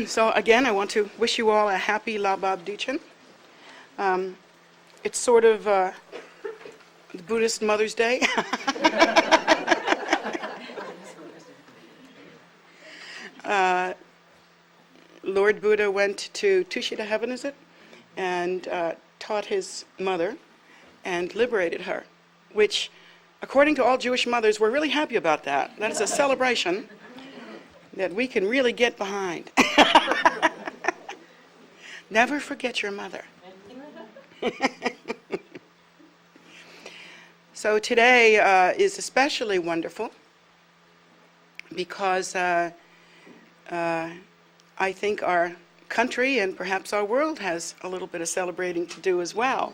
So again, I want to wish you all a happy Labab Duchen. It's sort of the Buddhist Mother's Day. Lord Buddha went to Tushita Heaven, is it? And taught his mother and liberated her, which, according to all Jewish mothers, we're really happy about that. That is a celebration that we can really get behind. Never forget your mother. So today is especially wonderful because I think our country and perhaps our world has a little bit of celebrating to do as well.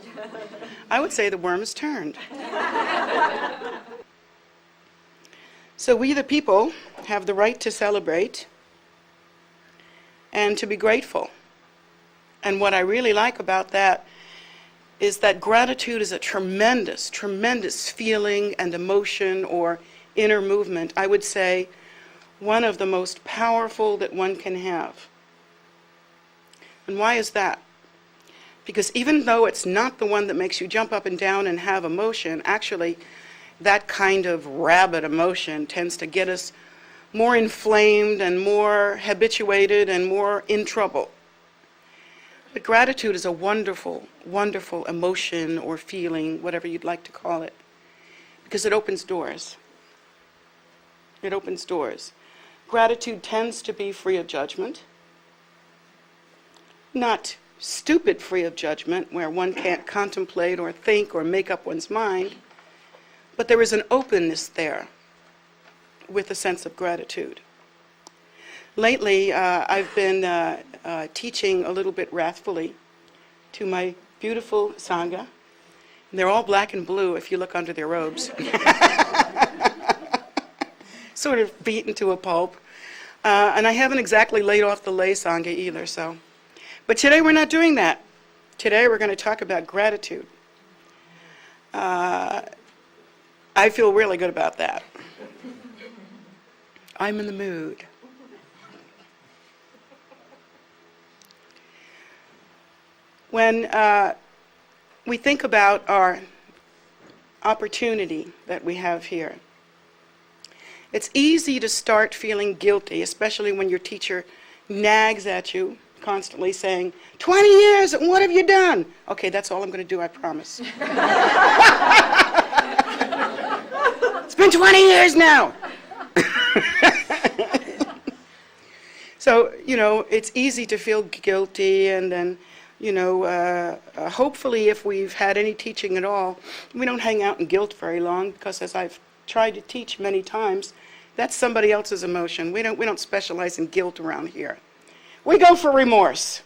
I would say the worm has turned. So we the people have the right to celebrate and to be grateful. And what I really like about that is that gratitude is a tremendous, tremendous feeling and emotion or inner movement. I would say one of the most powerful that one can have. And why is that? Because even though it's not the one that makes you jump up and down and have emotion, actually that kind of rabid emotion tends to get us more inflamed and more habituated and more in trouble. But gratitude is a wonderful, wonderful emotion or feeling, whatever you'd like to call it, because it opens doors. It opens doors. Gratitude tends to be free of judgment. Not stupid free of judgment, where one can't contemplate or think or make up one's mind, but there is an openness there with a sense of gratitude. Lately, I've been teaching a little bit wrathfully to my beautiful Sangha. And they're all black and blue if you look under their robes. Sort of beaten to a pulp. And I haven't exactly laid off the lay Sangha either, so. But today we're not doing that. Today we're going to talk about gratitude. I feel really good about that. I'm in the mood. When we think about our opportunity that we have here, it's easy to start feeling guilty, especially when your teacher nags at you, constantly saying, 20 years, and what have you done? Okay, that's all I'm going to do, I promise. It's been 20 years now. So, it's easy to feel guilty, and then, hopefully if we've had any teaching at all, we don't hang out in guilt very long, because as I've tried to teach many times, that's somebody else's emotion. We don't specialize in guilt around here. We go for remorse.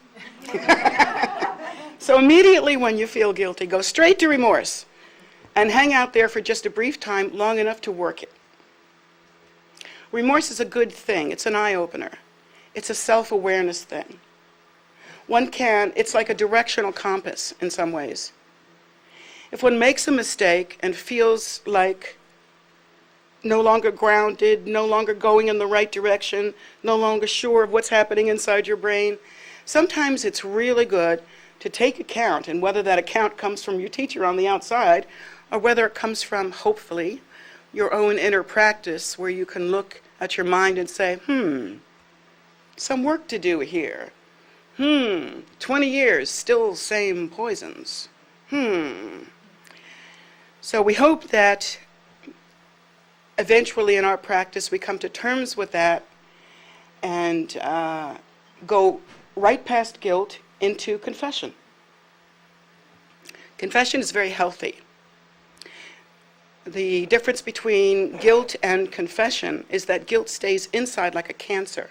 So immediately when you feel guilty, go straight to remorse and hang out there for just a brief time, long enough to work it. Remorse is a good thing. It's an eye-opener. It's a self-awareness thing. It's like a directional compass in some ways. If one makes a mistake and feels like no longer grounded, no longer going in the right direction, no longer sure of what's happening inside your brain, sometimes it's really good to take account, and whether that account comes from your teacher on the outside, or whether it comes from, hopefully, your own inner practice, where you can look at your mind and say, some work to do here. 20 years, still same poisons. So we hope that eventually in our practice we come to terms with that and go right past guilt into confession. Confession is very healthy. The difference between guilt and confession is that guilt stays inside like a cancer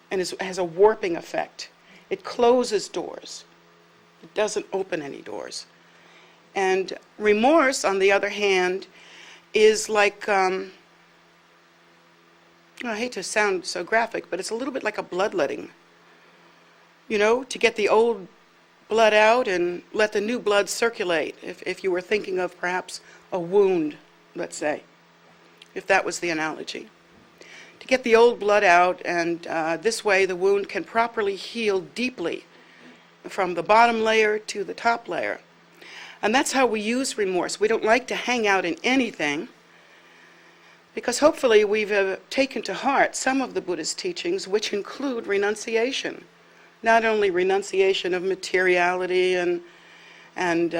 and has a warping effect. It closes doors. It doesn't open any doors. And remorse, on the other hand, is like, I hate to sound so graphic, but it's a little bit like a bloodletting. To get the old blood out and let the new blood circulate, if you were thinking of perhaps a wound, let's say, if that was the analogy. To get the old blood out, and this way the wound can properly heal deeply from the bottom layer to the top layer. And that's how we use remorse. We don't like to hang out in anything, because hopefully we've taken to heart some of the Buddhist teachings, which include renunciation. Not only renunciation of materiality and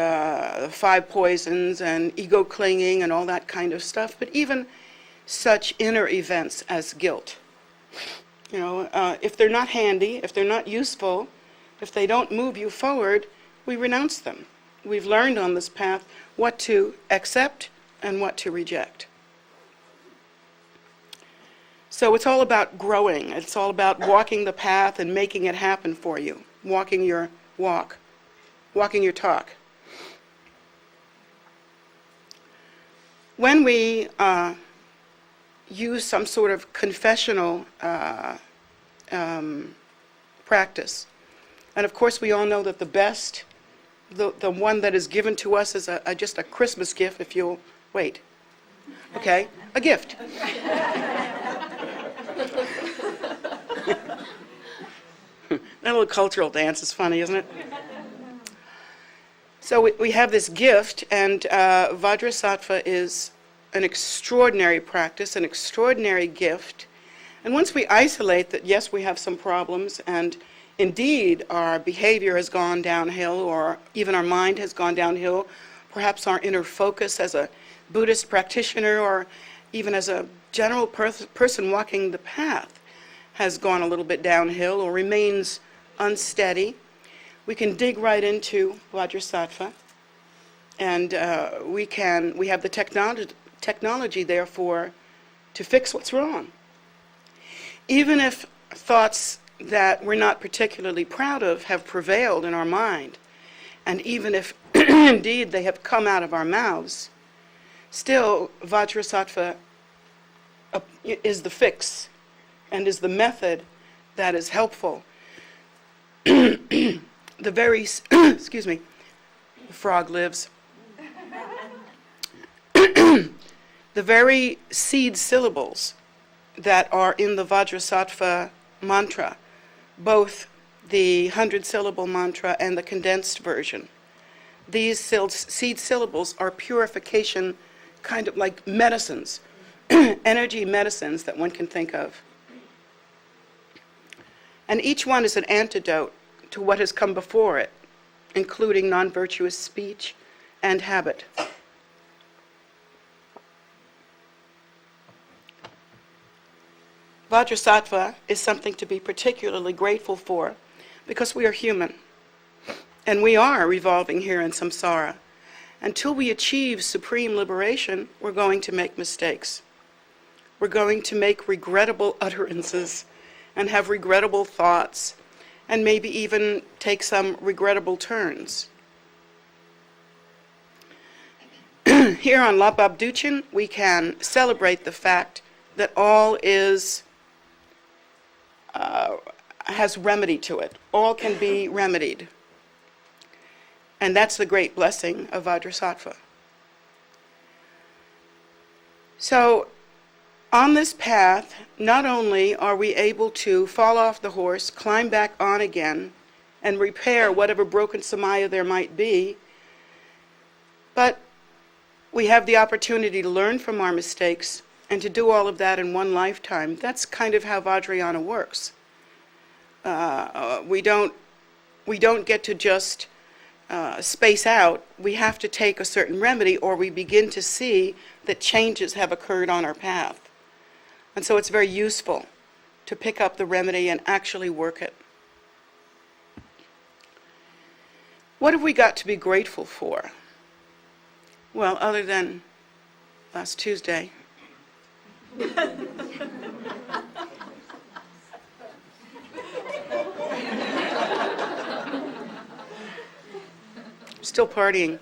five poisons and ego clinging and all that kind of stuff, but even such inner events as guilt. If they're not handy, if they're not useful, if they don't move you forward, we renounce them. We've learned on this path what to accept and what to reject. So it's all about growing. It's all about walking the path and making it happen for you. Walking your walk. Walking your talk. When we use some sort of confessional practice, and of course we all know that the best, the one that is given to us is just a Christmas gift, if you'll wait. Okay, a gift. That little cultural dance is funny, isn't it? So we have this gift, and Vajrasattva is an extraordinary practice, an extraordinary gift. And once we isolate that, yes, we have some problems, and indeed our behavior has gone downhill, or even our mind has gone downhill, perhaps our inner focus as a Buddhist practitioner, or even as a general person walking the path, has gone a little bit downhill or remains unsteady, we can dig right into Vajrasattva, and we have the technology, therefore, to fix what's wrong. Even if thoughts that we're not particularly proud of have prevailed in our mind, and even if indeed they have come out of our mouths, still Vajrasattva is the fix and is the method that is helpful. The very, excuse me, the frog lives. The very seed syllables that are in the Vajrasattva mantra, both the 100-syllable mantra and the condensed version, these seed syllables are purification, kind of like medicines, energy medicines that one can think of. And each one is an antidote to what has come before it, including non-virtuous speech and habit. Vajrasattva is something to be particularly grateful for, because we are human, and we are revolving here in samsara. Until we achieve supreme liberation, we're going to make mistakes. We're going to make regrettable utterances and have regrettable thoughts, and maybe even take some regrettable turns. Here on Lapab Duchen, we can celebrate the fact that all has remedy to it. All can be remedied. And that's the great blessing of Vajrasattva. So, on this path, not only are we able to fall off the horse, climb back on again, and repair whatever broken samaya there might be, but we have the opportunity to learn from our mistakes and to do all of that in one lifetime. That's kind of how Vajrayana works. We don't get to just space out. We have to take a certain remedy, or we begin to see that changes have occurred on our path. And so it's very useful to pick up the remedy and actually work it. What have we got to be grateful for? Well, other than last Tuesday. Still partying.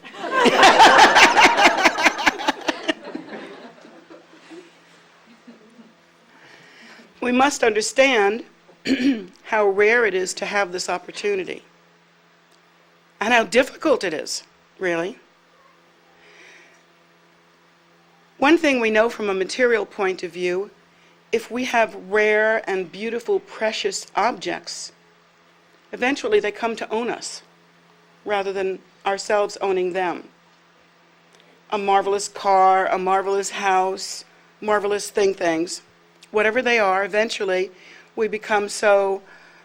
We must understand how rare it is to have this opportunity, and how difficult it is, really. One thing we know from a material point of view if we have rare and beautiful, precious objects, eventually they come to own us rather than ourselves owning them. A marvelous car, a marvelous house, marvelous things, whatever they are, eventually we become so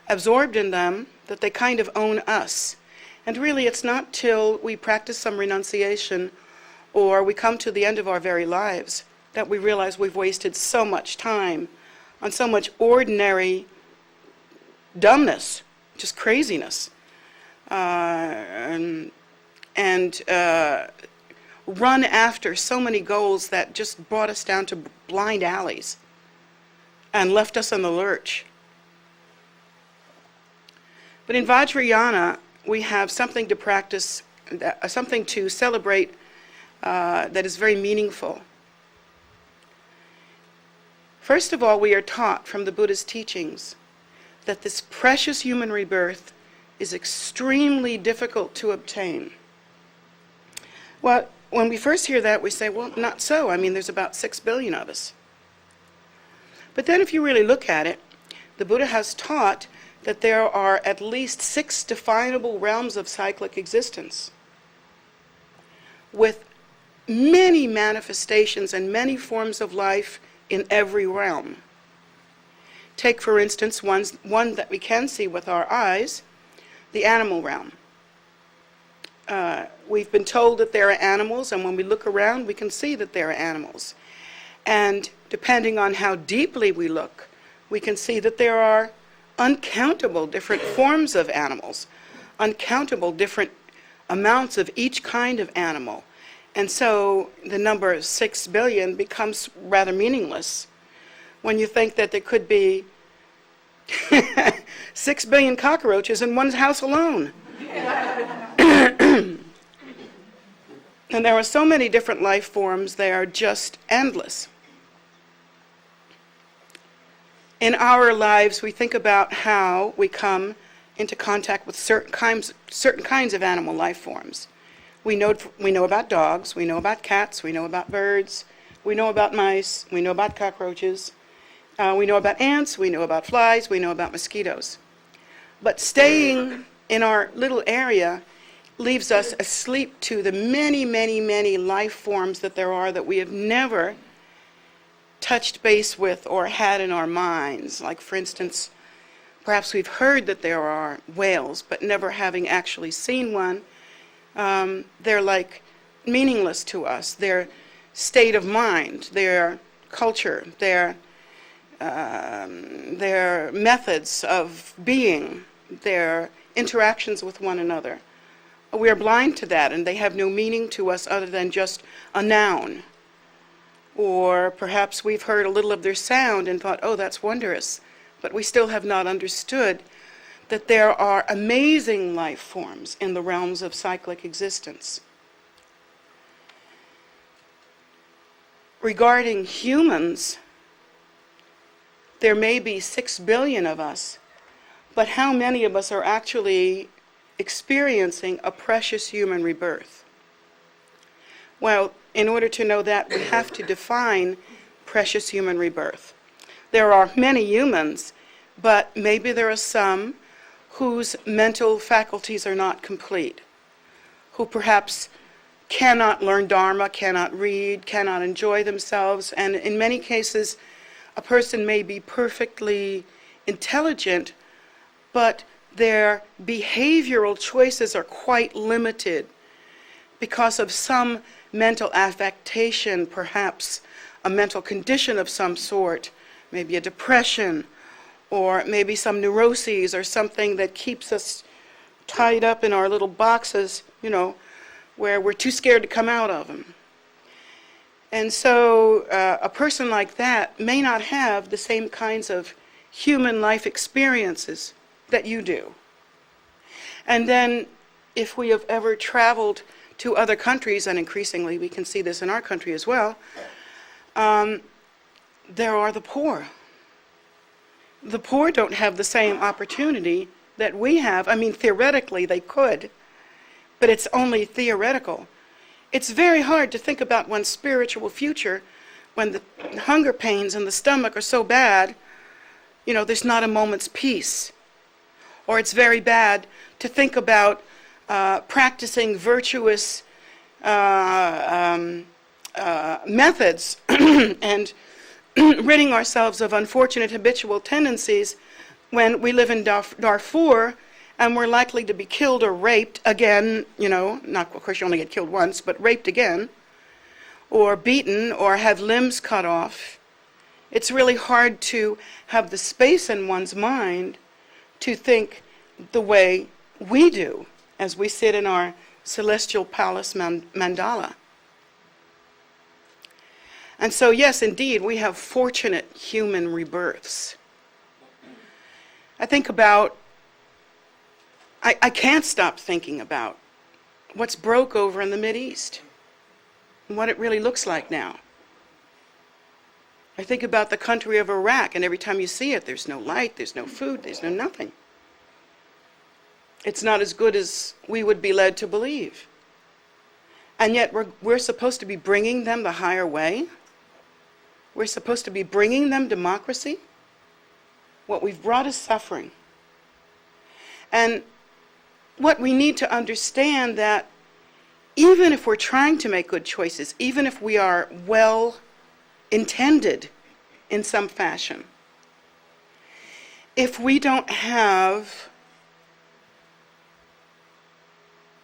absorbed in them that they kind of own us. And really, it's not till we practice some renunciation or we come to the end of our very lives that we realize we've wasted so much time on so much ordinary dumbness, just craziness, and run after so many goals that just brought us down to blind alleys and left us in the lurch. But in Vajrayana, we have something to practice, something to celebrate that is very meaningful. First of all, we are taught from the Buddha's teachings that this precious human rebirth is extremely difficult to obtain. Well, when we first hear that, we say, well, not so. I mean, there's about 6 billion of us. But then if you really look at it, the Buddha has taught that there are at least 6 definable realms of cyclic existence with many manifestations and many forms of life in every realm. Take, for instance, one that we can see with our eyes, the animal realm. We've been told that there are animals, and when we look around, we can see that there are animals. And depending on how deeply we look, we can see that there are uncountable different forms of animals, uncountable different amounts of each kind of animal. And so the number 6 billion becomes rather meaningless when you think that there could be 6 billion cockroaches in one house alone. And there are so many different life forms, they are just endless. In our lives, we think about how we come into contact with certain kinds of animal life forms. We know about dogs, we know about cats, we know about birds, we know about mice, we know about cockroaches, we know about ants, we know about flies, we know about mosquitoes. But staying in our little area leaves us asleep to the many, many, many life forms that there are that we have never touched base with or had in our minds. Like, for instance, perhaps we've heard that there are whales, but never having actually seen one. They're like meaningless to us. Their state of mind, their culture, their methods of being, their interactions with one another. We are blind to that, and they have no meaning to us other than just a noun. Or perhaps we've heard a little of their sound and thought, oh, that's wondrous. But we still have not understood that there are amazing life forms in the realms of cyclic existence. Regarding humans, there may be 6 billion of us, but how many of us are actually experiencing a precious human rebirth? Well, in order to know that, we have to define precious human rebirth. There are many humans, but maybe there are some whose mental faculties are not complete, who perhaps cannot learn Dharma, cannot read, cannot enjoy themselves, and in many cases, a person may be perfectly intelligent, but their behavioral choices are quite limited because of some mental affectation, perhaps a mental condition of some sort, maybe a depression, or maybe some neuroses or something that keeps us tied up in our little boxes, where we're too scared to come out of them. And so a person like that may not have the same kinds of human life experiences that you do. And then if we have ever traveled to other countries, and increasingly we can see this in our country as well, there are the poor. The poor don't have the same opportunity that we have. I mean, theoretically they could, but it's only theoretical. It's very hard to think about one's spiritual future when the hunger pains in the stomach are so bad, there's not a moment's peace. Or it's very bad to think about practicing virtuous methods and ridding ourselves of unfortunate habitual tendencies when we live in Darfur and we're likely to be killed or raped again, not, of course you only get killed once, but raped again, or beaten or have limbs cut off. It's really hard to have the space in one's mind to think the way we do as we sit in our celestial palace mandala. And so, yes, indeed, we have fortunate human rebirths. I think about, I can't stop thinking about what's broke over in the Mideast and what it really looks like now. I think about the country of Iraq, and every time you see it, there's no light, there's no food, there's no nothing. It's not as good as we would be led to believe. And yet we're supposed to be bringing them the higher way. We're supposed to be bringing them democracy. What we've brought is suffering. And what we need to understand that even if we're trying to make good choices, even if we are well intended in some fashion, if we don't have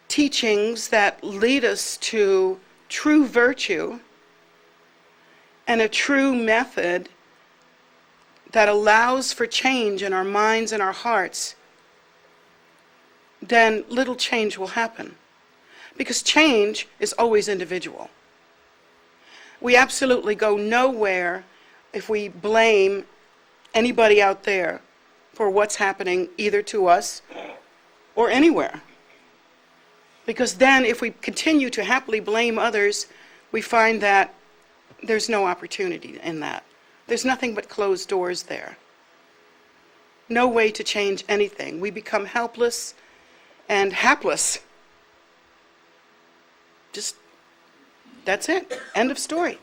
teachings that lead us to true virtue and a true method that allows for change in our minds and our hearts, then little change will happen. Because change is always individual. We absolutely go nowhere if we blame anybody out there for what's happening either to us or anywhere. Because then if we continue to happily blame others, we find that there's no opportunity in that. There's nothing but closed doors there. No way to change anything. We become helpless and hapless. Just, that's it. End of story.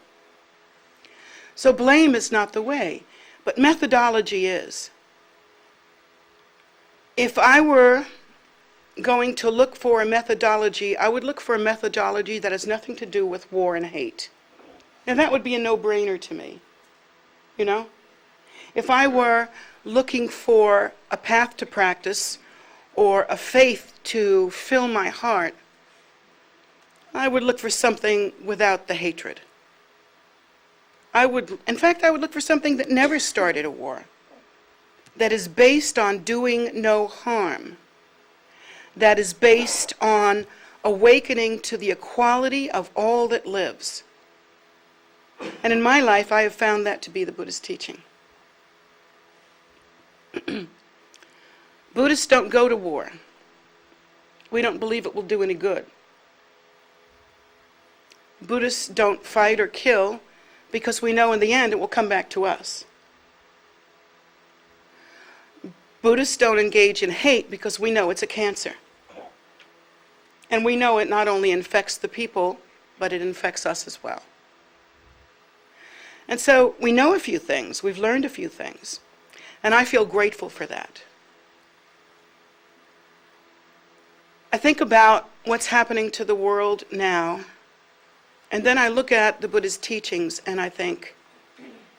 So blame is not the way, but methodology is. If I were going to look for a methodology, I would look for a methodology that has nothing to do with war and hate. Now that would be a no-brainer to me, If I were looking for a path to practice or a faith to fill my heart, I would look for something without the hatred. In fact, I would look for something that never started a war, that is based on doing no harm, that is based on awakening to the equality of all that lives. And in my life, I have found that to be the Buddhist teaching. Buddhists don't go to war. We don't believe it will do any good. Buddhists don't fight or kill because we know in the end it will come back to us. Buddhists don't engage in hate because we know it's a cancer. And we know it not only infects the people, but it infects us as well. And so we know a few things, we've learned a few things, and I feel grateful for that. I think about what's happening to the world now, and then I look at the Buddha's teachings and I think,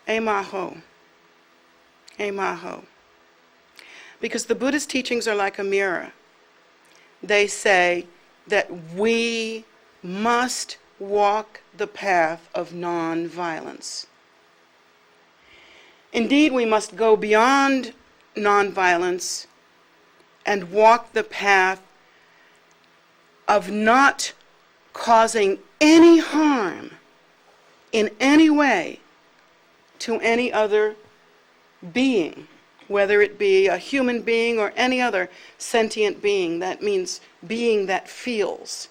Maho, Maho. Because the Buddha's teachings are like a mirror. They say that we must walk the path of non-violence. Indeed, we must go beyond non-violence and walk the path of not causing any harm in any way to any other being, whether it be a human being or any other sentient being. That means being that feels.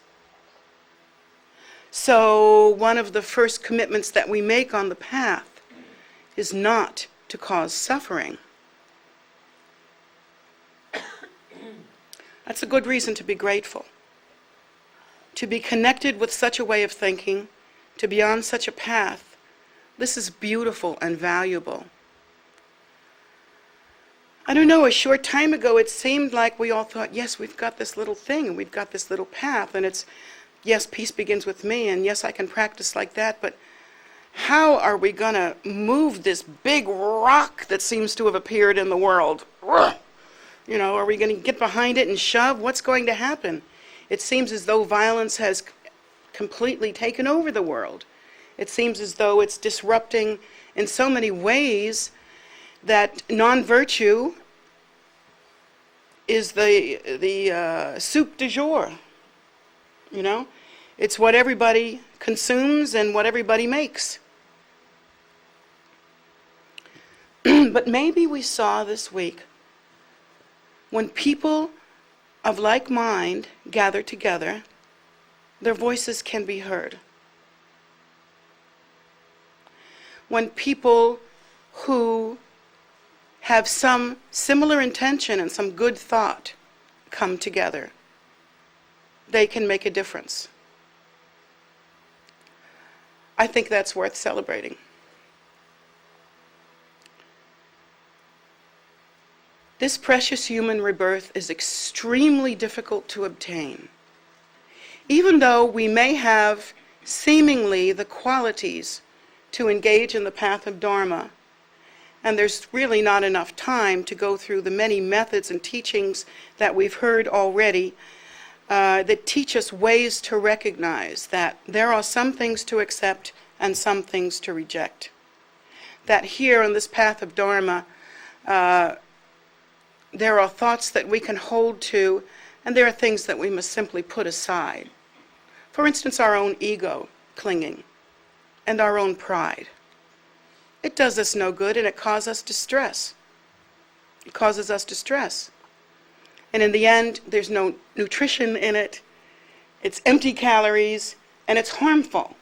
So one of the first commitments that we make on the path is not to cause suffering. That's a good reason to be grateful. To be connected with such a way of thinking, to be on such a path, This is beautiful and valuable. I don't know, a short time ago it seemed like we all thought, yes, we've got this little thing, and we've got this little path, and it's, yes, peace begins with me, and yes, I can practice like that, but how are we going to move this big rock that seems to have appeared in the world? You know, are we going to get behind it and shove? What's going to happen? It seems as though violence has completely taken over the world. It seems as though it's disrupting in so many ways that non-virtue is the soup du jour, you know? It's what everybody consumes and what everybody makes. But maybe we saw this week, when people of like mind gather together, their voices can be heard. When people who have some similar intention and some good thought come together, they can make a difference. I think that's worth celebrating. This precious human rebirth is extremely difficult to obtain. Even though we may have seemingly the qualities to engage in the path of Dharma, and there's really not enough time to go through the many methods and teachings that we've heard already that teach us ways to recognize that there are some things to accept and some things to reject. That here on this path of Dharma, there are thoughts that we can hold to, and there are things that we must simply put aside. For instance, our own ego clinging and our own pride. It does us no good, and it causes us distress. It causes us distress. And in the end, there's no nutrition in it. It's empty calories, and it's harmful.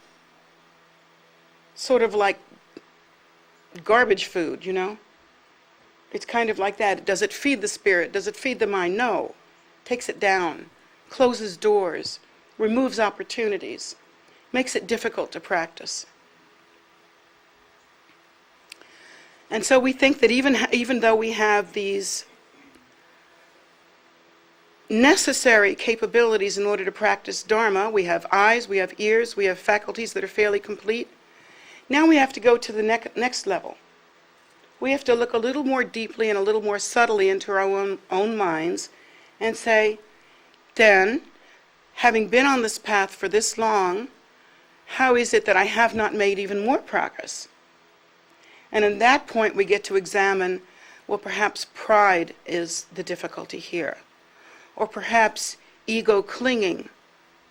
Sort of like garbage food, you know? It's kind of like that. Does it feed the spirit? Does it feed the mind? No. Takes it down, closes doors, removes opportunities, makes it difficult to practice. And so we think that even though we have these necessary capabilities in order to practice Dharma, we have eyes, we have ears, we have faculties that are fairly complete, now we have to go to the next level. We have to look a little more deeply and a little more subtly into our own minds and say, then, having been on this path for this long, how is it that I have not made even more progress? And at that point we get to examine, well, perhaps pride is the difficulty here. Or perhaps ego clinging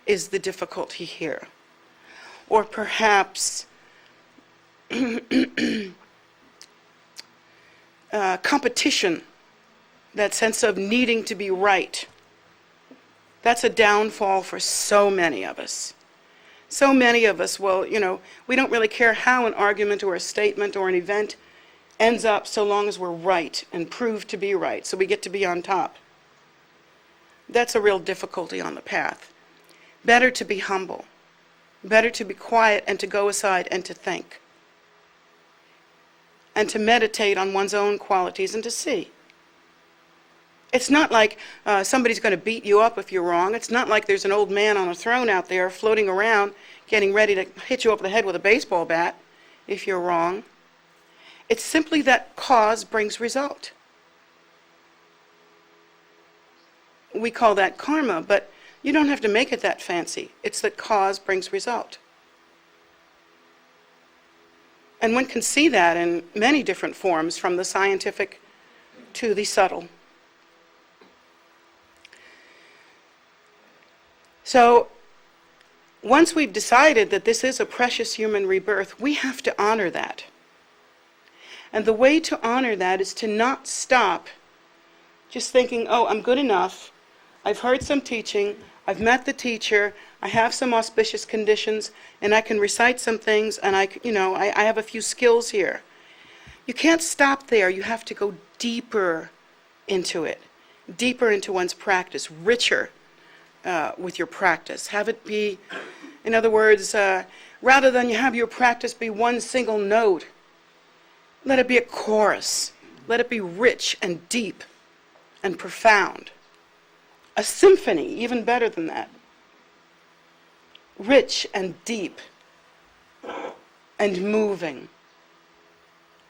is the difficulty here. Or perhaps competition, that sense of needing to be right. That's a downfall for so many of us. So many of us, well, you know, we don't really care how an argument or a statement or an event ends up so long as we're right and prove to be right, so we get to be on top. That's a real difficulty on the path. Better to be humble. Better to be quiet and to go aside and to think. And to meditate on one's own qualities and to see. It's not like somebody's going to beat you up if you're wrong. It's not like there's an old man on a throne out there floating around getting ready to hit you over the head with a baseball bat if you're wrong. It's simply that cause brings result. We call that karma, but you don't have to make it that fancy. It's that cause brings result. And one can see that in many different forms, from the scientific to the subtle. So, once we've decided that this is a precious human rebirth, we have to honor that. And the way to honor that is to not stop just thinking, oh, I'm good enough, I've heard some teaching, I've met the teacher, I have some auspicious conditions, and I can recite some things, and I have a few skills here. You can't stop there. You have to go deeper into it, deeper into one's practice, richer with your practice. Have it be, in other words, Rather than you have your practice be one single note, let it be a chorus. Let it be rich and deep and profound. A symphony, even better than that. Rich and deep and moving.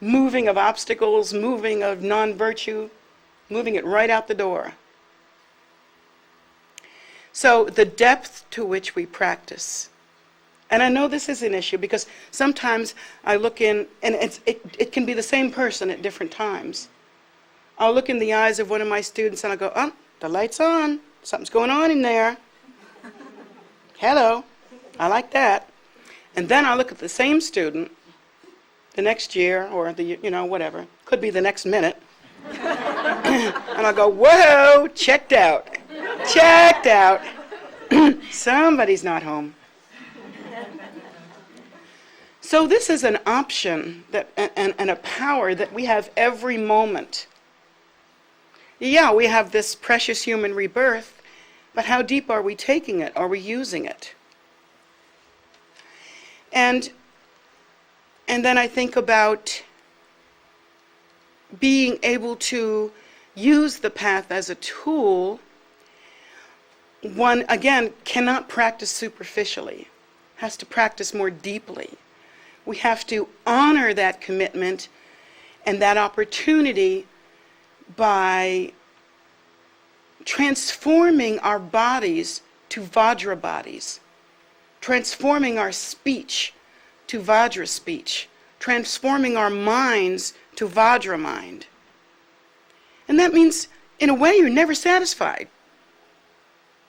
Moving of obstacles, moving of non-virtue, moving it right out the door. So the depth to which we practice. And I know this is an issue because sometimes I look in, and it can be the same person at different times. I'll look in the eyes of one of my students and I'll go, oh, the light's on. Something's going on in there. Hello. I like that. And then I'll look at the same student the next year or whatever. Could be the next minute. And I'll go, whoa, checked out. Checked out. Somebody's not home. So this is an option that, and a power that we have every moment. Yeah, we have this precious human rebirth, but how deep are we taking it? Are we using it? And then I think about being able to use the path as a tool. One, again, cannot practice superficially, has to practice more deeply. We have to honor that commitment and that opportunity by transforming our bodies to Vajra bodies, transforming our speech to Vajra speech, transforming our minds to Vajra mind. And that means, in a way, you're never satisfied.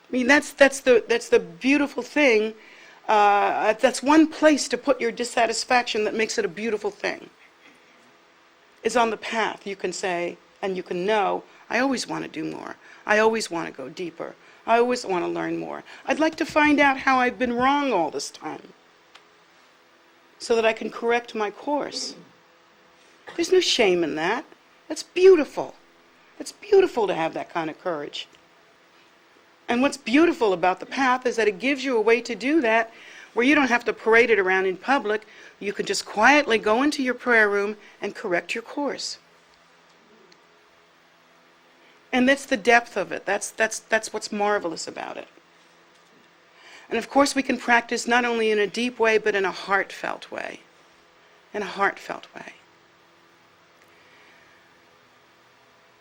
I mean, that's the beautiful thing. That's one place to put your dissatisfaction that makes it a beautiful thing. Is on the path. You can say, and you can know, I always want to do more. I always want to go deeper. I always want to learn more. I'd like to find out how I've been wrong all this time so that I can correct my course. There's no shame in that. That's beautiful. It's beautiful to have that kind of courage. And what's beautiful about the path is that it gives you a way to do that where you don't have to parade it around in public. You can just quietly go into your prayer room and correct your course. And that's the depth of it. That's what's marvelous about it. And of course we can practice not only in a deep way, but in a heartfelt way. In a heartfelt way.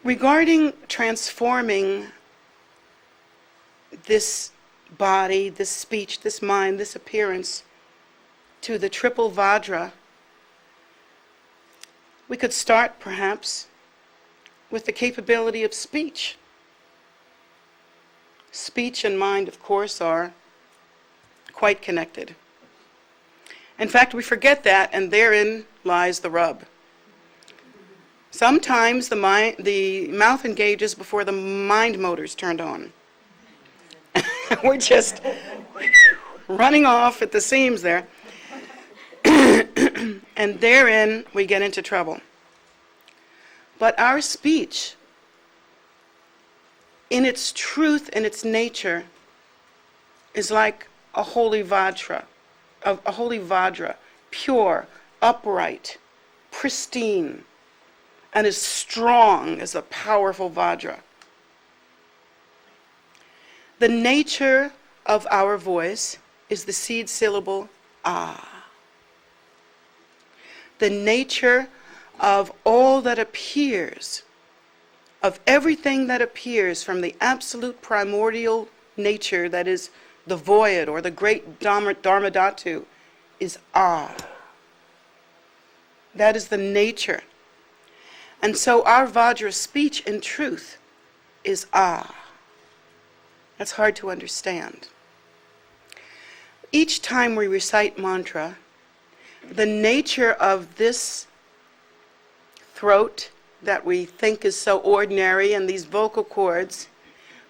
Regarding transforming this body, this speech, this mind, this appearance to the triple Vajra, we could start perhaps with the capability of speech. Speech and mind, of course, are quite connected. In fact, we forget that, and therein lies the rub. Sometimes the mouth engages before the mind motor's turned on. We're just running off at the seams there. And therein we get into trouble. But our speech, in its truth and its nature, is like a holy Vajra, pure, upright, pristine, and as strong as a powerful Vajra. The nature of our voice is the seed syllable ah. The nature of all that appears, of everything that appears from the absolute primordial nature that is the void or the great Dharmadhatu is ah. That is the nature. And so our Vajra speech in truth is ah. That's hard to understand. Each time we recite mantra, the nature of this throat that we think is so ordinary and these vocal cords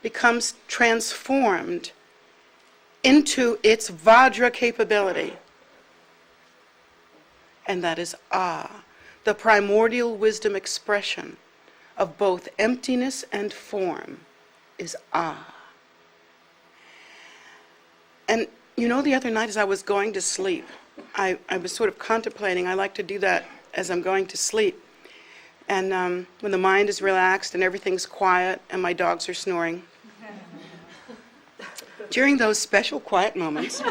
becomes transformed into its Vajra capability. And that is ah, the primordial wisdom expression of both emptiness and form is ah. And the other night as I was going to sleep, I was sort of contemplating. I like to do that as I'm going to sleep. And when the mind is relaxed and everything's quiet and my dogs are snoring. During those special quiet moments,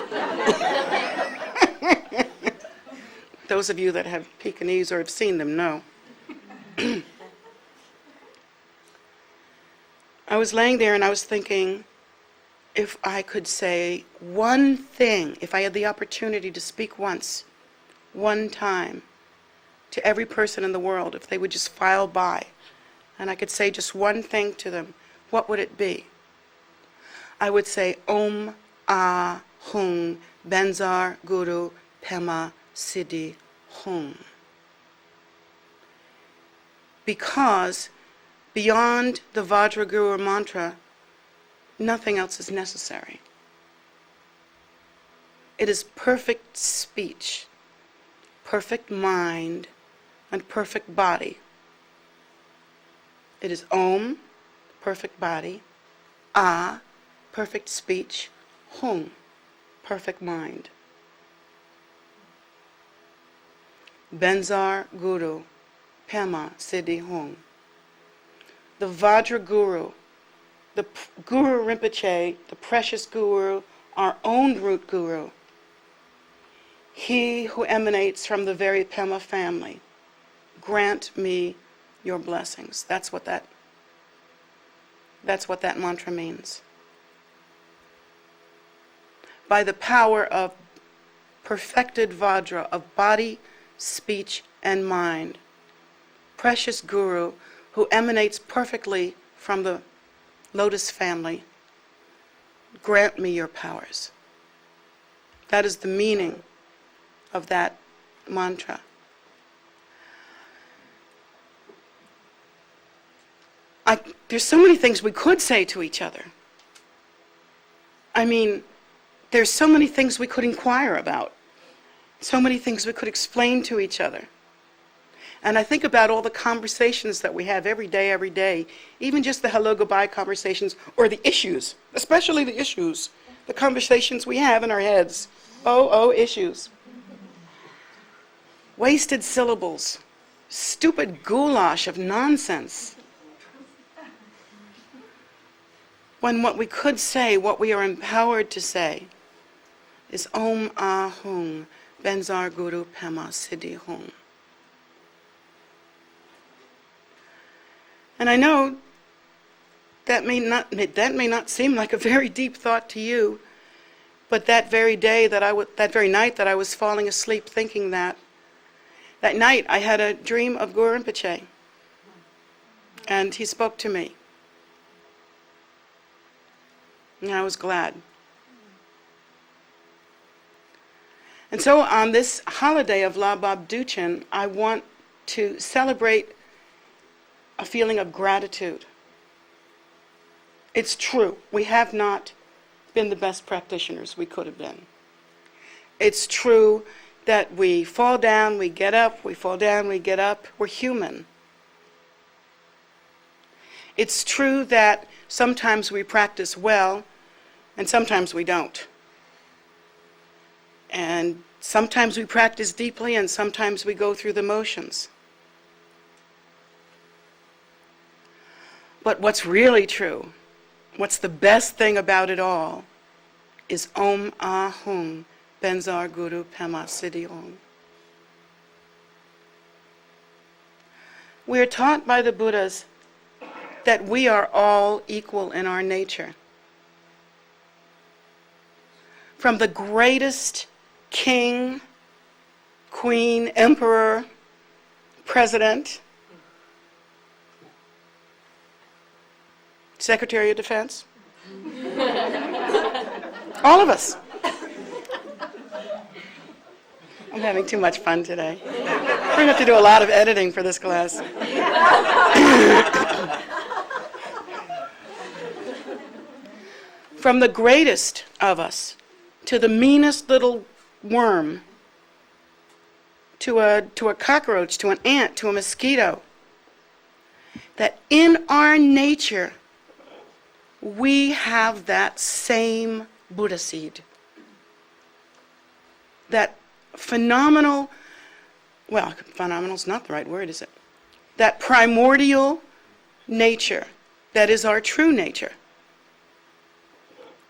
those of you that have Pekingese or have seen them know. I was laying there and I was thinking, if I could say one thing, if I had the opportunity to speak once, one time, to every person in the world, if they would just file by, and I could say just one thing to them, what would it be? I would say, Om Ahkon Benzar Guru Pema Siddhi Hum. Because beyond the Vajra Guru mantra, nothing else is necessary. It is perfect speech, perfect mind, and perfect body. It is Om, perfect body, Ah, perfect speech, Hum, perfect mind. Benzar Guru, Pema Siddhi Hum. The Vajra Guru, the Guru Rinpoche, the precious Guru, our own root Guru, he who emanates from the very Pema family, grant me your blessings. That's what that mantra means. By the power of perfected Vajra of body, speech, and mind, precious Guru who emanates perfectly from the Lotus family, grant me your powers. That is the meaning of that mantra. There's so many things we could say to each other. I mean, there's so many things we could inquire about, so many things we could explain to each other. And I think about all the conversations that we have every day, even just the hello, goodbye conversations, or the issues, especially the issues, the conversations we have in our heads. Oh, issues. Wasted syllables, stupid goulash of nonsense. When what we could say, what we are empowered to say, is Om Ahkon Benzar Guru Pema Siddhi Hum. And I know that may not seem like a very deep thought to you, but that very night that I was falling asleep thinking that night I had a dream of Guru Rinpoche, and he spoke to me, and I was glad. And so on this holiday of La Bab Duchen, I want to celebrate a feeling of gratitude. It's true, we have not been the best practitioners we could have been. It's true that we fall down, we get up, we fall down, we get up. We're human. It's true that sometimes we practice well, and sometimes we don't. And sometimes we practice deeply, and sometimes we go through the motions. But what's really true, what's the best thing about it all, is Om Ahkon Benzar Guru Pema Siddhi Hum. We are taught by the Buddhas that we are all equal in our nature. From the greatest king, queen, emperor, president, Secretary of Defense, all of us. I'm having too much fun today. We're going to have to do a lot of editing for this class. From the greatest of us to the meanest little worm, to a cockroach, to an ant, to a mosquito, that in our nature we have that same Buddha seed. That phenomenal, well, phenomenal is not the right word, is it? That primordial nature that is our true nature.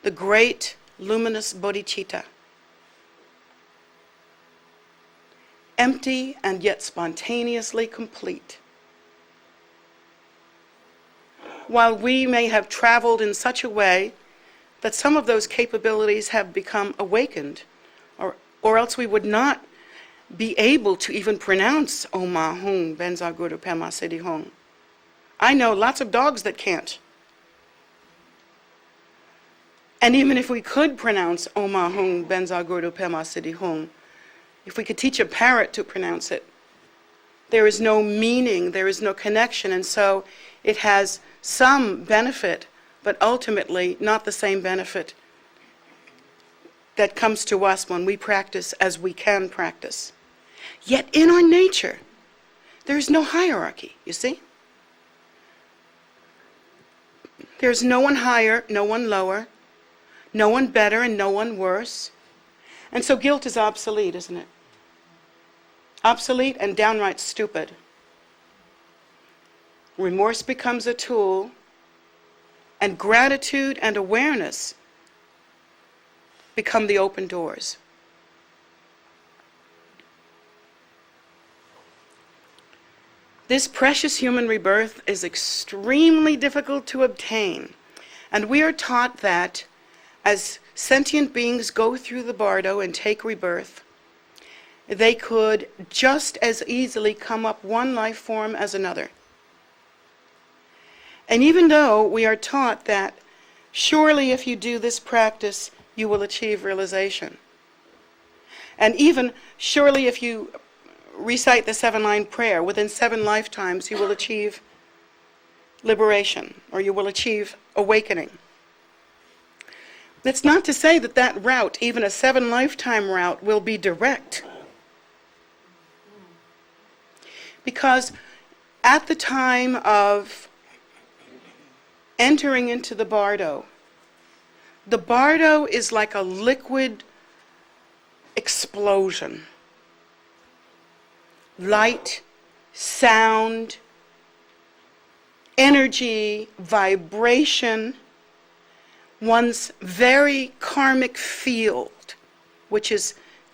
The great luminous bodhicitta. Empty and yet spontaneously complete. While we may have traveled in such a way that some of those capabilities have become awakened, or else we would not be able to even pronounce Om Ahkon Benza Guru Pema Siddhi Hong. I know lots of dogs that can't. And even if we could pronounce Om Ahkon Benza Guru Pema Siddhi Hong, if we could teach a parrot to pronounce it, there is no meaning, there is no connection, and so it has some benefit, but ultimately not the same benefit that comes to us when we practice as we can practice. Yet in our nature, there is no hierarchy, you see? There's no one higher, no one lower, no one better and no one worse. And so guilt is obsolete, isn't it? Obsolete and downright stupid. Remorse becomes a tool, and gratitude and awareness become the open doors. This precious human rebirth is extremely difficult to obtain, and we are taught that as sentient beings go through the bardo and take rebirth, they could just as easily come up one life form as another. And even though we are taught that surely if you do this practice, you will achieve realization. And even surely if you recite the 7-line prayer, within 7 lifetimes you will achieve liberation, or you will achieve awakening. That's not to say that that route, even a 7-lifetime route, will be direct. Because at the time of entering into the bardo is like a liquid explosion. Light, sound, energy, vibration, one's very karmic field, which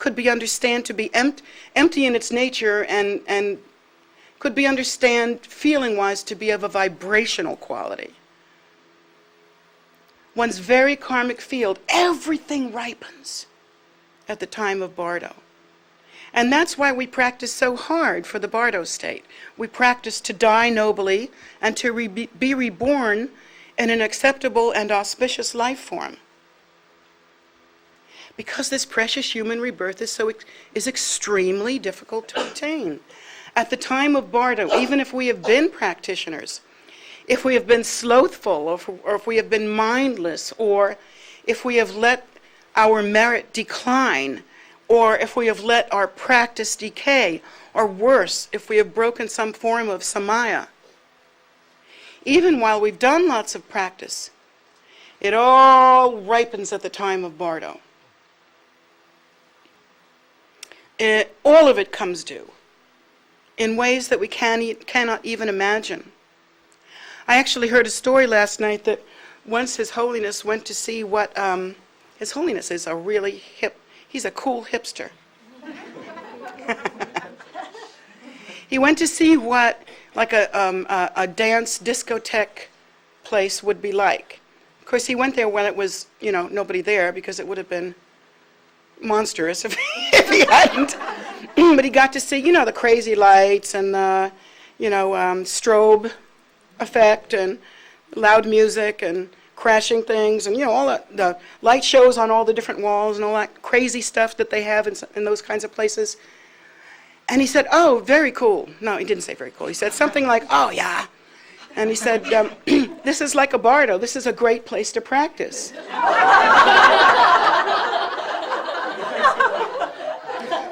could be understood to be empty in its nature and could be understood feeling-wise to be of a vibrational quality. One's very karmic field, everything ripens at the time of bardo. And that's why we practice so hard for the bardo state. We practice to die nobly and to be reborn in an acceptable and auspicious life form. Because this precious human rebirth is extremely difficult to obtain. At the time of bardo, even if we have been practitioners, if we have been slothful, or if we have been mindless, or if we have let our merit decline, or if we have let our practice decay, or worse, if we have broken some form of samaya, even while we've done lots of practice, it all ripens at the time of bardo. All of it comes due in ways that we cannot even imagine. I actually heard a story last night that once His Holiness went to see what, His Holiness is a really he's a cool hipster. He went to see what like a dance discotheque place would be like. Of course, he went there when it was, nobody there, because it would have been monstrous if he hadn't. But he got to see, the crazy lights and the, strobe effect and loud music and crashing things and, all the light shows on all the different walls and all that crazy stuff that they have in those kinds of places. And he said, "Oh, very cool." No, he didn't say very cool. He said something like, "Oh, yeah." And he said, "This is like a bardo. This is a great place to practice."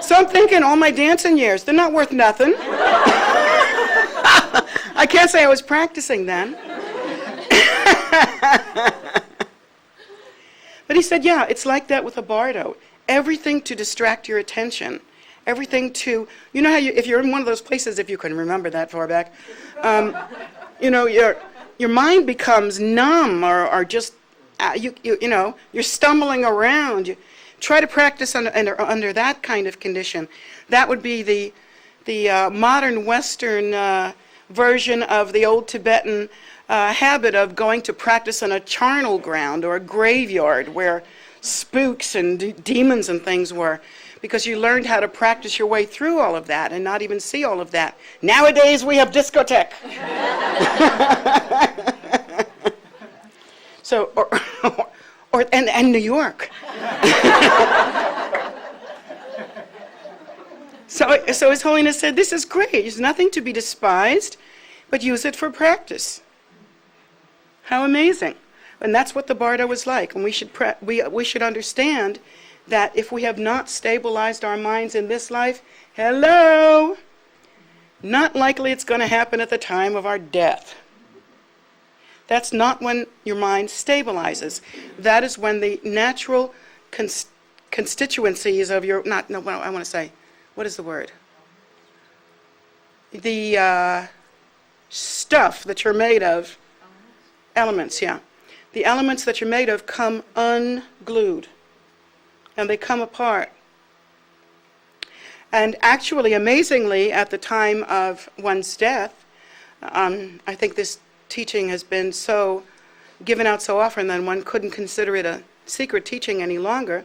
So I'm thinking, all my dancing years, they're not worth nothing. I can't say I was practicing then. But he said, yeah, it's like that with a bardo. Everything to distract your attention everything to, you know how if you're in one of those places, if you can remember that far back, your mind becomes numb or just, you're stumbling around. You try to practice under that kind of condition. That would be the modern Western version of the old Tibetan habit of going to practice on a charnel ground or a graveyard where spooks and demons and things were, because you learned how to practice your way through all of that and not even see all of that. Nowadays we have discotheque. So, and New York. So His Holiness said, this is great. It's nothing to be despised, but use it for practice. How amazing. And that's what the Bardo was like. And we should understand that if we have not stabilized our minds in this life, hello, not likely it's going to happen at the time of our death. That's not when your mind stabilizes. That is when the natural constituencies of your, I want to say, what is the word? The stuff that you're made of, elements, yeah. The elements that you're made of come unglued, and they come apart. And actually, amazingly, at the time of one's death, I think this teaching has been so given out so often that one couldn't consider it a secret teaching any longer.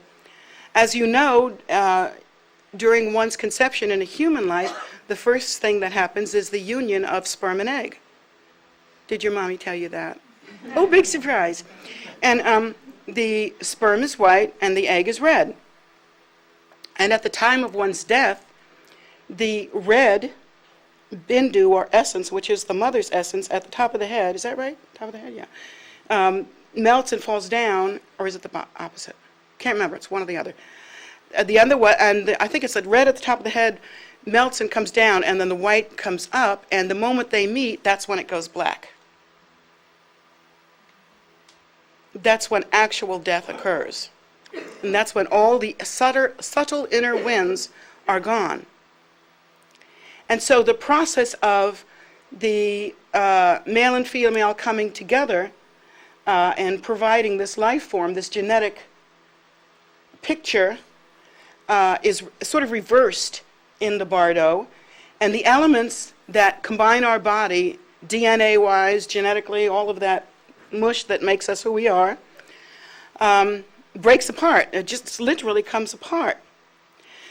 As you know, during one's conception in a human life, the first thing that happens is the union of sperm and egg. Did your mommy tell you that? Oh, big surprise. And the sperm is white and the egg is red. And at the time of one's death, the red bindu, or essence, which is the mother's essence at the top of the head, is that right? Top of the head, yeah. Melts and falls down, or is it the opposite? Can't remember, it's one or the other. I think it's the red at the top of the head melts and comes down, and then the white comes up, and the moment they meet, that's when it goes black. That's when actual death occurs. And that's when all the subtle inner winds are gone. And so the process of the male and female coming together and providing this life form, this genetic picture, is sort of reversed in the Bardo. And the elements that combine our body, DNA-wise, genetically, all of that mush that makes us who we are, breaks apart. It just literally comes apart.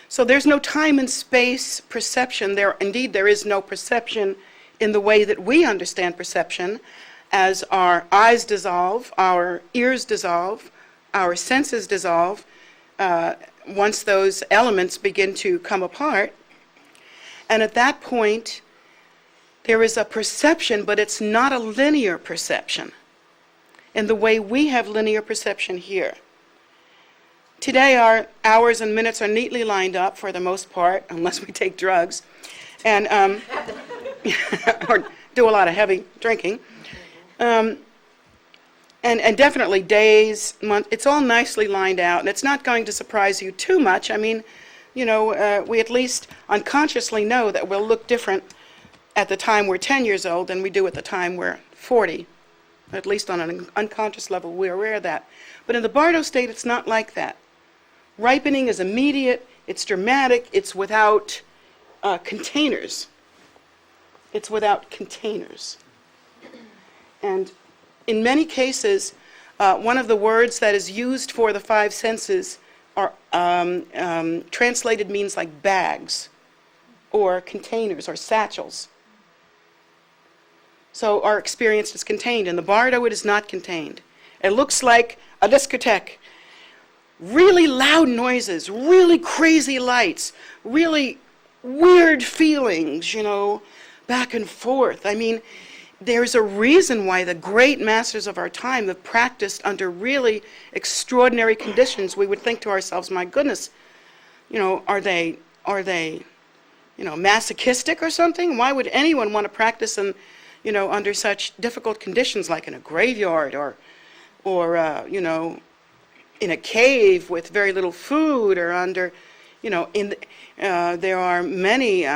So there's no time and space perception. Indeed, there is no perception in the way that we understand perception, as our eyes dissolve, our ears dissolve, our senses dissolve, once those elements begin to come apart. And at that point, there is a perception, but it's not a linear perception in the way we have linear perception here. Today, our hours and minutes are neatly lined up for the most part, unless we take drugs, and or do a lot of heavy drinking. And definitely days, months, it's all nicely lined out, and it's not going to surprise you too much. I mean, we at least unconsciously know that we'll look different at the time we're 10 years old than we do at the time we're 40. At least on an unconscious level, we're aware of that. But in the Bardo state, it's not like that. Ripening is immediate, it's dramatic, it's without containers. It's without containers. And in many cases, one of the words that is used for the five senses are translated means like bags or containers or satchels. So our experience is contained. In the Bardo, it is not contained. It looks like a discotheque. Really loud noises, really crazy lights, really weird feelings, back and forth. I mean, there's a reason why the great masters of our time have practiced under really extraordinary conditions. We would think to ourselves, my goodness, are they masochistic or something? Why would anyone want to practice under such difficult conditions, like in a graveyard or in a cave with very little food, or under, There are many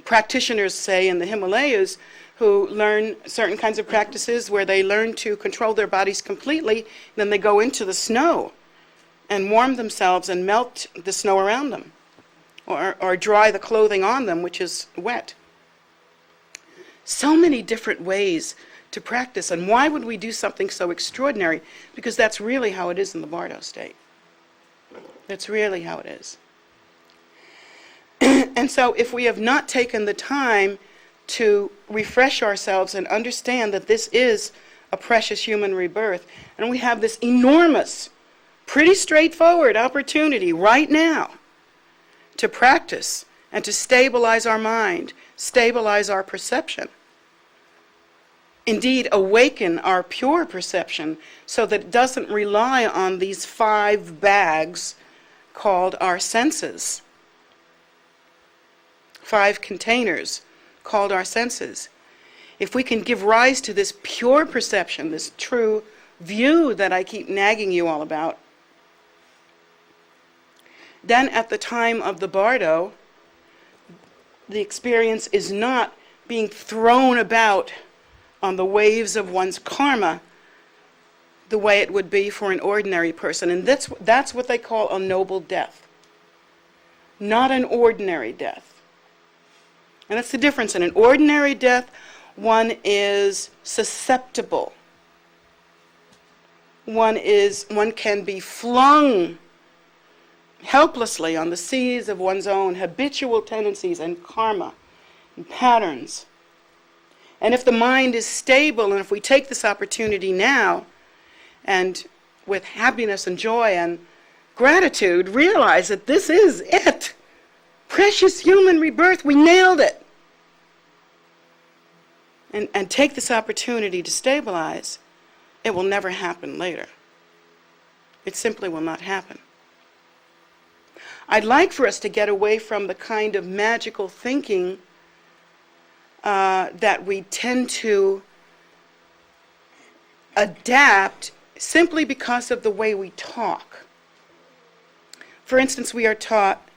practitioners, say, in the Himalayas who learn certain kinds of practices where they learn to control their bodies completely. Then they go into the snow and warm themselves and melt the snow around them, or dry the clothing on them, which is wet. So many different ways to practice. And why would we do something so extraordinary? Because that's really how it is in the Bardo state. That's really how it is. And so if we have not taken the time to refresh ourselves and understand that this is a precious human rebirth, and we have this enormous, pretty straightforward opportunity right now to practice and to stabilize our mind, stabilize our perception. Indeed, awaken our pure perception so that it doesn't rely on these 5 bags called our senses. 5 containers called our senses. If we can give rise to this pure perception, this true view that I keep nagging you all about, then at the time of the Bardo, the experience is not being thrown about on the waves of one's karma the way it would be for an ordinary person. And that's what they call a noble death, not an ordinary death. And that's the difference. In an ordinary death, one is susceptible. One can be flung helplessly on the seas of one's own habitual tendencies and karma and patterns. And if the mind is stable, and if we take this opportunity now, and with happiness and joy and gratitude, realize that this is it. Precious human rebirth, we nailed it. And take this opportunity to stabilize, it will never happen later. It simply will not happen. I'd like for us to get away from the kind of magical thinking that we tend to adapt simply because of the way we talk. For instance, we are taught,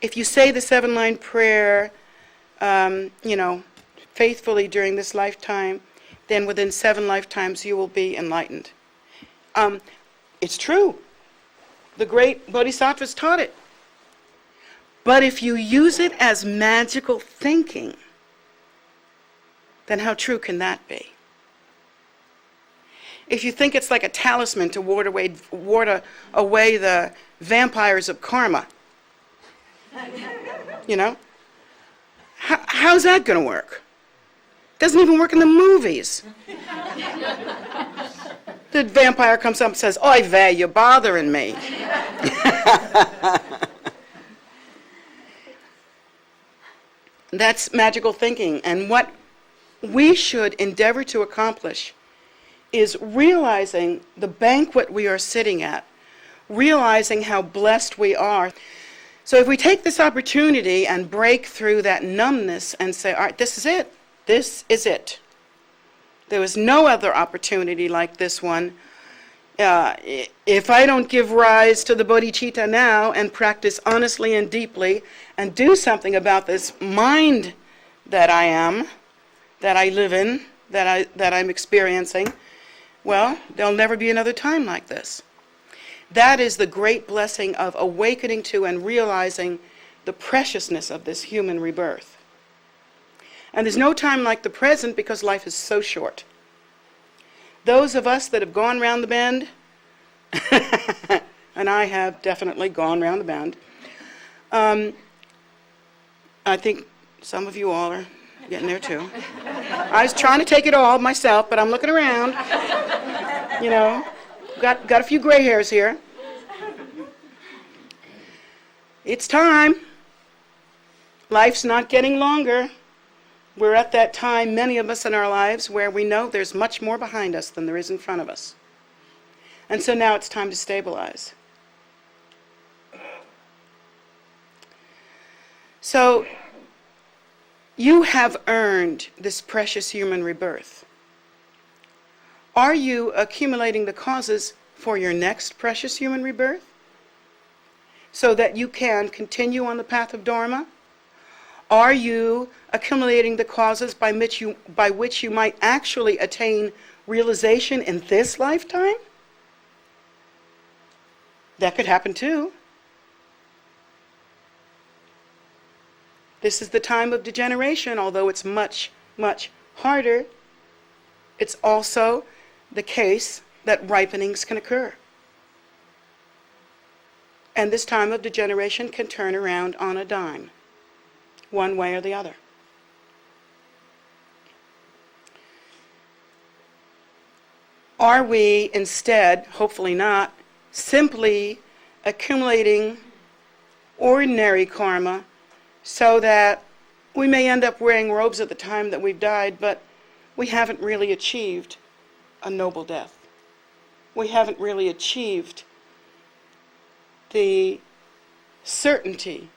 if you say the 7-line prayer, faithfully during this lifetime, then within 7 lifetimes you will be enlightened. It's true. The great bodhisattvas taught it. But if you use it as magical thinking, then how true can that be? If you think it's like a talisman to ward away the vampires of karma, how's that going to work? Doesn't even work in the movies. The vampire comes up and says, "Oy vey, you're bothering me." That's magical thinking. And what we should endeavor to accomplish is realizing the banquet we are sitting at, realizing how blessed we are. So if we take this opportunity and break through that numbness and say, all right, this is it. This is it. There was no other opportunity like this one. If I don't give rise to the bodhicitta now and practice honestly and deeply and do something about this mind that I am, that I live in, that I'm experiencing, well, there'll never be another time like this. That is the great blessing of awakening to and realizing the preciousness of this human rebirth. And there's no time like the present because life is so short. Those of us that have gone round the bend, and I have definitely gone round the bend, I think some of you all are getting there too. I was trying to take it all myself, but I'm looking around. Got a few gray hairs here. It's time. Life's not getting longer. We're at that time, many of us in our lives, where we know there's much more behind us than there is in front of us. And so now it's time to stabilize. So you have earned this precious human rebirth. Are you accumulating the causes for your next precious human rebirth? so that you can continue on the path of Dharma? Are you accumulating the causes by which you might actually attain realization in this lifetime? That could happen too. This is the time of degeneration, although it's much, much harder. It's also the case that ripenings can occur. And this time of degeneration can turn around on a dime, one way or the other. Are we instead, hopefully not, simply accumulating ordinary karma so that we may end up wearing robes at the time that we've died, but we haven't really achieved a noble death? We haven't really achieved the certainty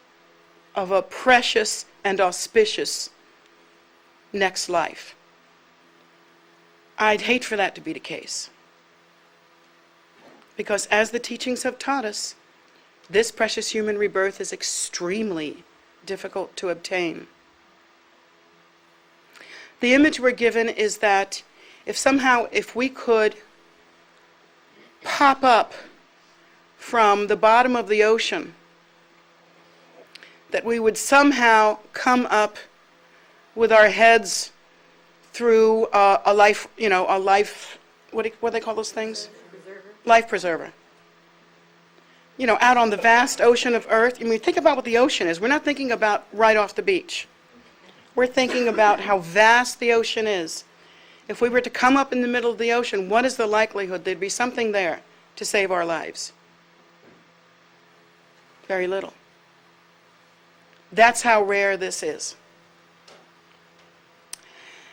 of a precious and auspicious next life. I'd hate for that to be the case. Because as the teachings have taught us, this precious human rebirth is extremely difficult to obtain. The image we're given is that if we could pop up from the bottom of the ocean, that we would somehow come up with our heads through a life, what do they call those things? Life preserver. Out on the vast ocean of Earth. Think about what the ocean is. We're not thinking about right off the beach. We're thinking about how vast the ocean is. If we were to come up in the middle of the ocean, what is the likelihood there'd be something there to save our lives? Very little. That's how rare this is.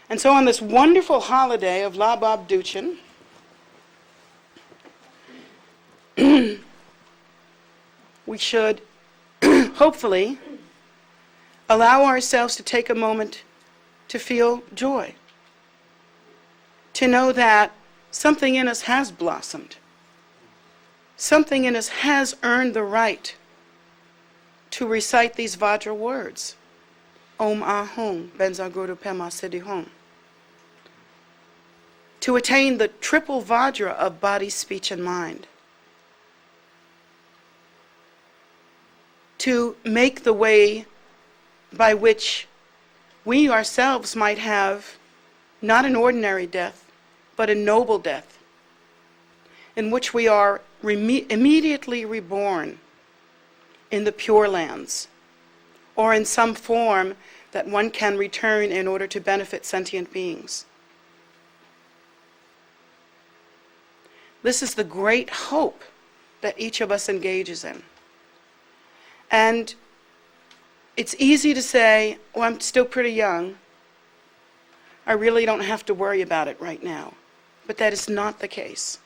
And so on this wonderful holiday of La Bob Duchin, we should hopefully allow ourselves to take a moment to feel joy, to know that something in us has blossomed, something in us has earned the right to recite these Vajra words, Om Ahong Benza Guru Pema Siddhi Hong, to attain the triple Vajra of body, speech, and mind, to make the way by which we ourselves might have not an ordinary death, but a noble death, in which we are immediately reborn in the Pure Lands, or in some form that one can return in order to benefit sentient beings. This is the great hope that each of us engages in. And it's easy to say, oh, I'm still pretty young. I really don't have to worry about it right now. But that is not the case.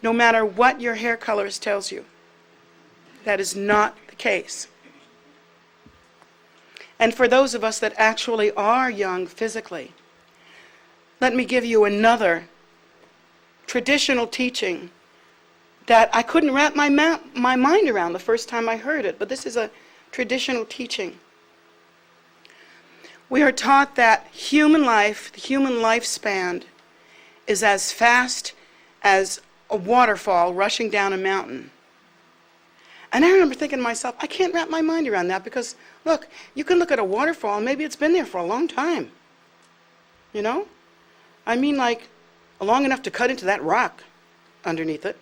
No matter what your hair colorist tells you, that is not the case. And for those of us that actually are young physically, let me give you another traditional teaching that I couldn't wrap my mind around the first time I heard it, but this is a traditional teaching. We are taught that human life, the human lifespan, is as fast as a waterfall rushing down a mountain. And I remember thinking to myself, I can't wrap my mind around that because, look, you can look at a waterfall and maybe it's been there for a long time. Like long enough to cut into that rock underneath it.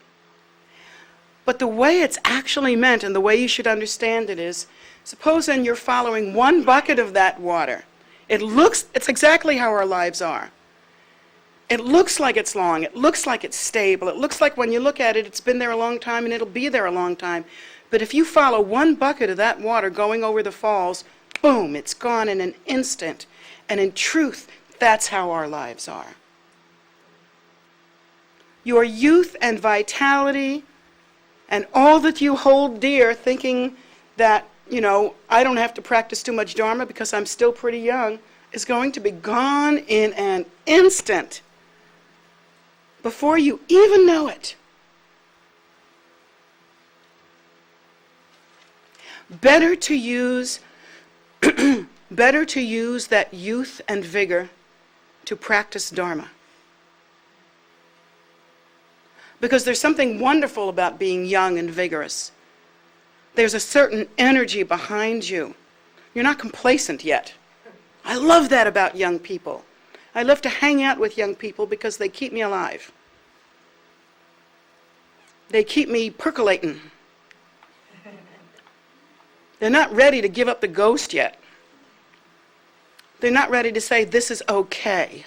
But the way it's actually meant and the way you should understand it is, suppose then you're following one bucket of that water. It's exactly how our lives are. It looks like it's long. It looks like it's stable. It looks like when you look at it, it's been there a long time and it'll be there a long time. But if you follow one bucket of that water going over the falls, boom, it's gone in an instant. And in truth, that's how our lives are. Your youth and vitality and all that you hold dear, thinking that, I don't have to practice too much Dharma because I'm still pretty young, is going to be gone in an instant before you even know it. Better to use that youth and vigor to practice Dharma. Because there's something wonderful about being young and vigorous. There's a certain energy behind you. You're not complacent yet. I love that about young people. I love to hang out with young people because they keep me alive. They keep me percolating. They're not ready to give up the ghost yet. They're not ready to say, this is okay.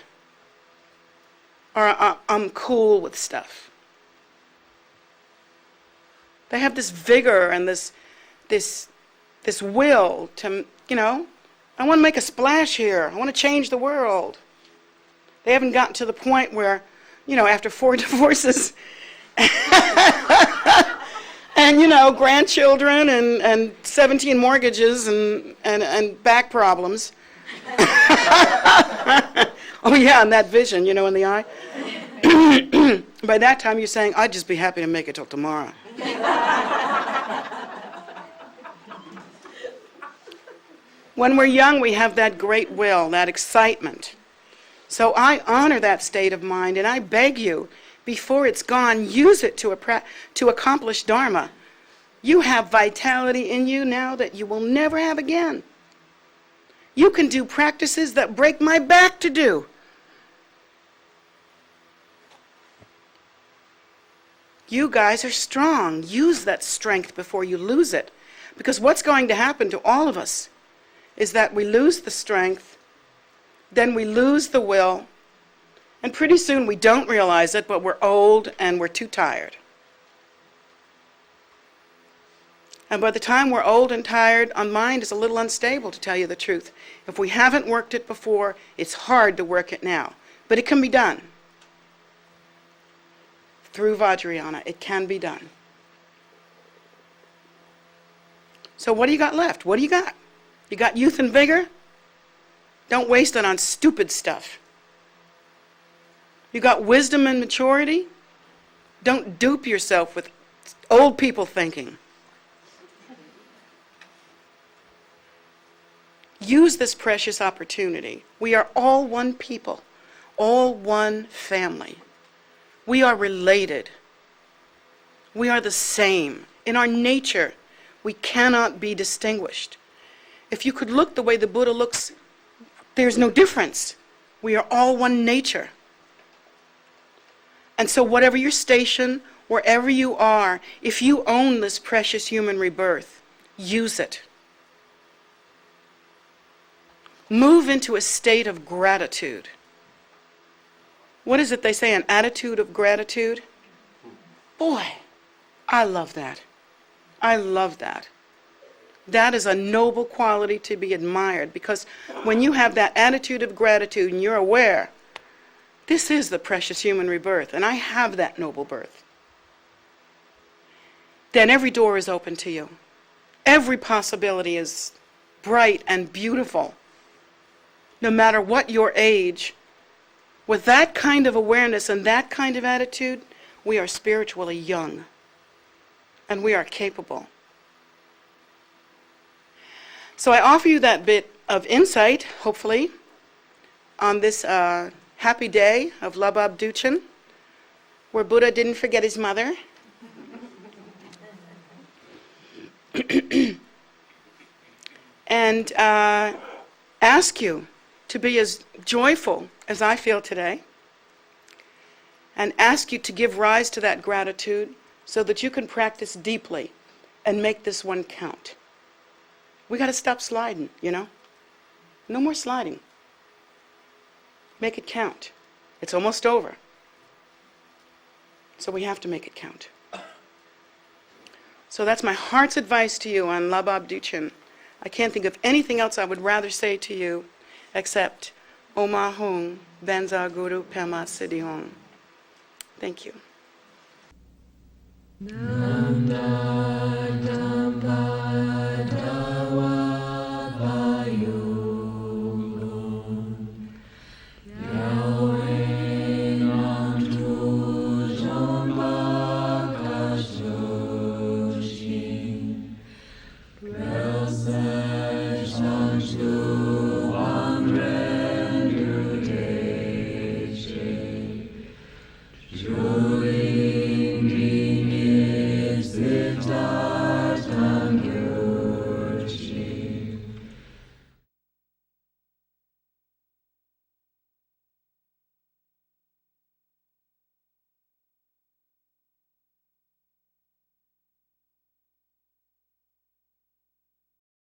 Or I'm cool with stuff. They have this vigor and this will to, I want to make a splash here. I want to change the world. They haven't gotten to the point where, after 4 divorces and, grandchildren and 17 mortgages and back problems. Oh, yeah, and that vision, in the eye. By that time, you're saying, I'd just be happy to make it till tomorrow. When we're young, we have that great will, that excitement. So I honor that state of mind, and I beg you, before it's gone, use it to accomplish Dharma. You have vitality in you now that you will never have again. You can do practices that break my back to do. You guys are strong. Use that strength before you lose it. Because what's going to happen to all of us is that we lose the strength, then we lose the will, and pretty soon we don't realize it, but we're old and we're too tired. And by the time we're old and tired, our mind is a little unstable, to tell you the truth. If we haven't worked it before, it's hard to work it now. But it can be done. Through Vajrayana, it can be done. So what do you got left? What do you got? You got youth and vigor? Don't waste it on stupid stuff. You got wisdom and maturity? Don't dupe yourself with old people thinking. Use this precious opportunity. We are all one people, all one family. We are related. We are the same. In our nature, we cannot be distinguished. If you could look the way the Buddha looks, there's no difference. We are all one nature. And so whatever your station, wherever you are, if you own this precious human rebirth, use it. Move into a state of gratitude. What is it they say, an attitude of gratitude? Boy, I love that. I love that. That is a noble quality to be admired, because when you have that attitude of gratitude and you're aware, this is the precious human rebirth, and I have that noble birth, then every door is open to you. Every possibility is bright and beautiful. No matter what your age, with that kind of awareness and that kind of attitude, we are spiritually young, and we are capable. So I offer you that bit of insight, hopefully, on this happy day of Labab Duchen, where Buddha didn't forget his mother. And ask you to be as joyful as I feel today, and ask you to give rise to that gratitude so that you can practice deeply and make this one count. We got to stop sliding, No more sliding. Make it count. It's almost over. So we have to make it count. So that's my heart's advice to you on Labab Duchen. I can't think of anything else I would rather say to you except Oma Hung Benza Guru Pema Siddhi Hung. Thank you. Nanda.